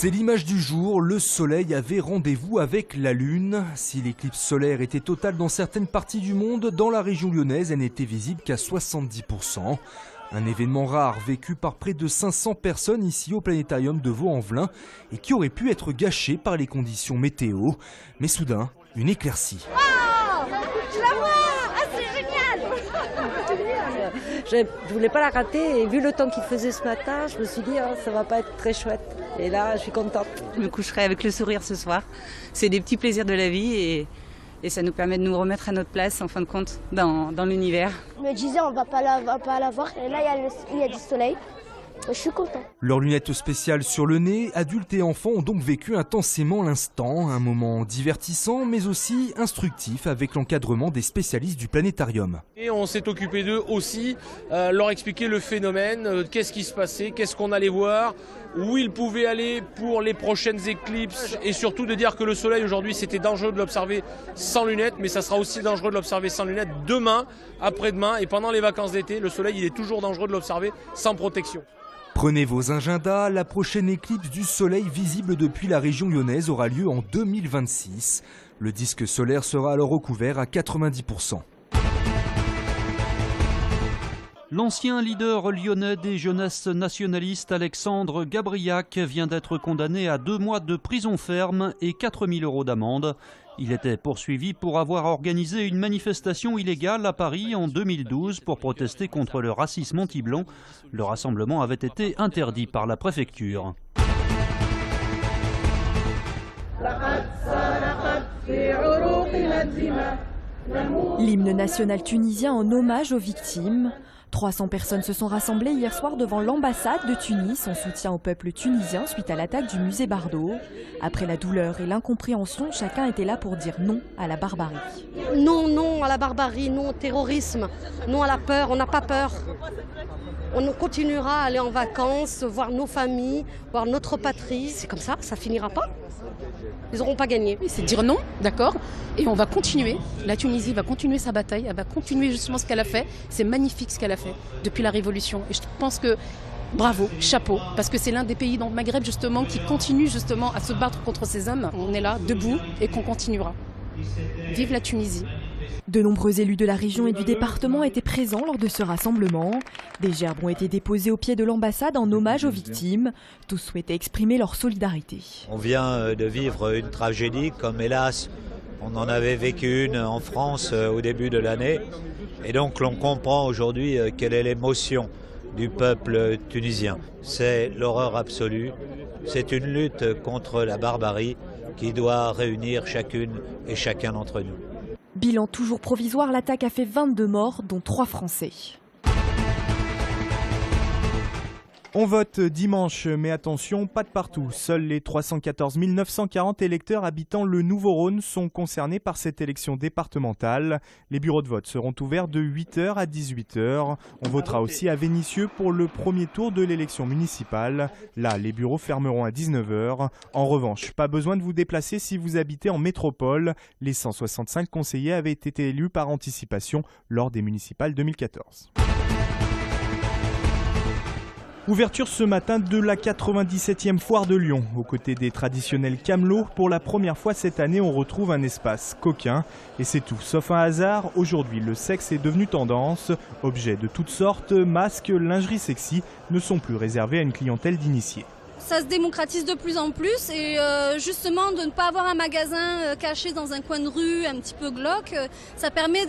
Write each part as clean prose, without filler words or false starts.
C'est l'image du jour, le soleil avait rendez-vous avec la lune. Si l'éclipse solaire était totale dans certaines parties du monde, dans la région lyonnaise, elle n'était visible qu'à 70%. Un événement rare vécu par près de 500 personnes ici au planétarium de Vaux-en-Velin et qui aurait pu être gâché par les conditions météo. Mais soudain, une éclaircie. Oh, je la vois! Ah, c'est génial! Je voulais pas la rater et vu le temps qu'il faisait ce matin, je me suis dit ça va pas être très chouette. Et là, je suis contente. Je me coucherai avec le sourire ce soir. C'est des petits plaisirs de la vie et ça nous permet de nous remettre à notre place en fin de compte dans l'univers. Je me disais on va pas la voir et là il y a du soleil. Je suis content. Leurs lunettes spéciales sur le nez, adultes et enfants ont donc vécu intensément l'instant, un moment divertissant mais aussi instructif avec l'encadrement des spécialistes du planétarium. Et on s'est occupé d'eux aussi, leur expliquer le phénomène, qu'est-ce qui se passait, qu'est-ce qu'on allait voir, où ils pouvaient aller pour les prochaines éclipses et surtout de dire que le soleil aujourd'hui c'était dangereux de l'observer sans lunettes, mais ça sera aussi dangereux de l'observer sans lunettes demain, après-demain et pendant les vacances d'été, le soleil il est toujours dangereux de l'observer sans protection. Prenez vos agendas, la prochaine éclipse du soleil visible depuis la région lyonnaise aura lieu en 2026. Le disque solaire sera alors recouvert à 90%. L'ancien leader lyonnais des jeunesses nationalistes Alexandre Gabriac vient d'être condamné à 2 mois de prison ferme et 4 000 € d'amende. Il était poursuivi pour avoir organisé une manifestation illégale à Paris en 2012 pour protester contre le racisme anti-blanc. Le rassemblement avait été interdit par la préfecture. L'hymne national tunisien en hommage aux victimes. 300 personnes se sont rassemblées hier soir devant l'ambassade de Tunis en soutien au peuple tunisien suite à l'attaque du musée Bardo. Après la douleur et l'incompréhension, chacun était là pour dire non à la barbarie. Non, non à la barbarie, non au terrorisme, non à la peur, on n'a pas peur. On continuera à aller en vacances, voir nos familles, voir notre patrie. C'est comme ça, ça finira pas. Ils n'auront pas gagné. C'est dire non, d'accord, et on va continuer. La Tunisie va continuer sa bataille, elle va continuer justement ce qu'elle a fait. C'est magnifique ce qu'elle a fait depuis la Révolution. Et je pense que bravo, chapeau, parce que c'est l'un des pays dans le Maghreb justement qui continue justement à se battre contre ces hommes. On est là, debout, et qu'on continuera. Vive la Tunisie. De nombreux élus de la région et du département étaient présents lors de ce rassemblement. Des gerbes ont été déposées au pied de l'ambassade en hommage aux victimes. Tous souhaitaient exprimer leur solidarité. On vient de vivre une tragédie comme hélas on en avait vécu une en France au début de l'année. Et donc l'on comprend aujourd'hui quelle est l'émotion du peuple tunisien. C'est l'horreur absolue, c'est une lutte contre la barbarie qui doit réunir chacune et chacun d'entre nous. Bilan toujours provisoire, l'attaque a fait 22 morts, dont 3 Français. On vote dimanche, mais attention, pas de partout. Seuls les 314 940 électeurs habitant le Nouveau-Rhône sont concernés par cette élection départementale. Les bureaux de vote seront ouverts de 8h à 18h. On votera aussi à Vénissieux pour le premier tour de l'élection municipale. Là, les bureaux fermeront à 19h. En revanche, pas besoin de vous déplacer si vous habitez en métropole. Les 165 conseillers avaient été élus par anticipation lors des municipales 2014. Ouverture ce matin de la 97e foire de Lyon. Aux côtés des traditionnels camelots, pour la première fois cette année, on retrouve un espace coquin. Et c'est tout, sauf un hasard, aujourd'hui le sexe est devenu tendance. Objets de toutes sortes, masques, lingerie sexy ne sont plus réservés à une clientèle d'initiés. Ça se démocratise de plus en plus et justement de ne pas avoir un magasin caché dans un coin de rue un petit peu glauque, ça permet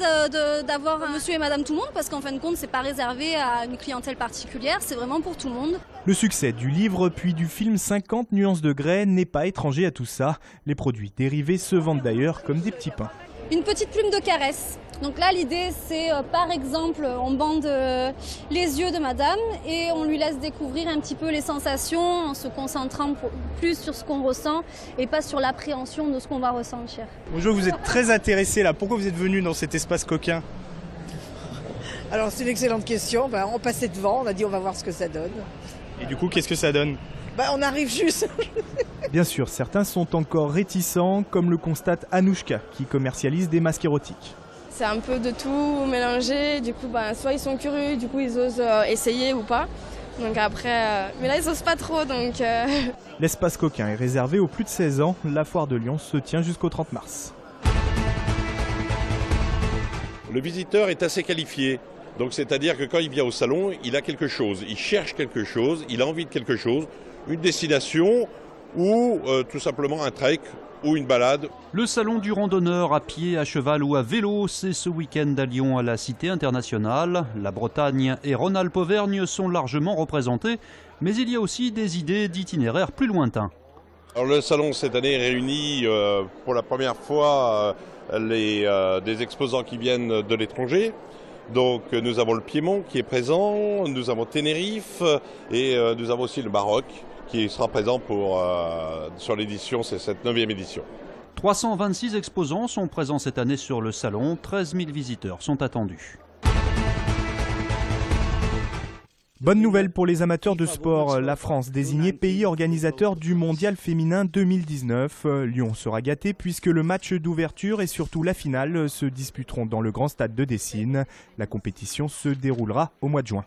d'avoir monsieur et madame tout le monde parce qu'en fin de compte c'est pas réservé à une clientèle particulière, c'est vraiment pour tout le monde. Le succès du livre puis du film 50 nuances de grès n'est pas étranger à tout ça. Les produits dérivés se vendent d'ailleurs comme des petits pains. Une petite plume de caresse. Donc là l'idée c'est par exemple on bande les yeux de madame et on lui laisse découvrir un petit peu les sensations en se concentrant plus sur ce qu'on ressent et pas sur l'appréhension de ce qu'on va ressentir. Bonjour, vous êtes très intéressé là, pourquoi vous êtes venu dans cet espace coquin? Alors c'est une excellente question, on passait devant, on a dit on va voir ce que ça donne. Et du coup qu'est-ce que ça donne? On arrive juste. Bien sûr, certains sont encore réticents, comme le constate Anouchka, qui commercialise des masques érotiques. C'est un peu de tout mélangé, du coup soit ils sont curieux, du coup ils osent essayer ou pas. Donc après, mais là ils osent pas trop donc... L'espace coquin est réservé aux plus de 16 ans. La foire de Lyon se tient jusqu'au 30 mars. Le visiteur est assez qualifié. Donc c'est-à-dire que quand il vient au salon, il a quelque chose, il cherche quelque chose, il a envie de quelque chose, une destination ou tout simplement un trek ou une balade. Le salon du randonneur à pied, à cheval ou à vélo, c'est ce week-end à Lyon à la Cité internationale. La Bretagne et Rhône-Alpes-Auvergne sont largement représentés, mais il y a aussi des idées d'itinéraires plus lointains. Alors le salon cette année réunit pour la première fois des exposants qui viennent de l'étranger. Donc nous avons le Piémont qui est présent, nous avons Tenerife et nous avons aussi le Maroc qui sera présent sur l'édition, c'est cette 9e édition. 326 exposants sont présents cette année sur le salon, 13 000 visiteurs sont attendus. Bonne nouvelle pour les amateurs de sport, la France désignée pays organisateur du Mondial féminin 2019. Lyon sera gâté puisque le match d'ouverture et surtout la finale se disputeront dans le grand stade de Dessines. La compétition se déroulera au mois de juin.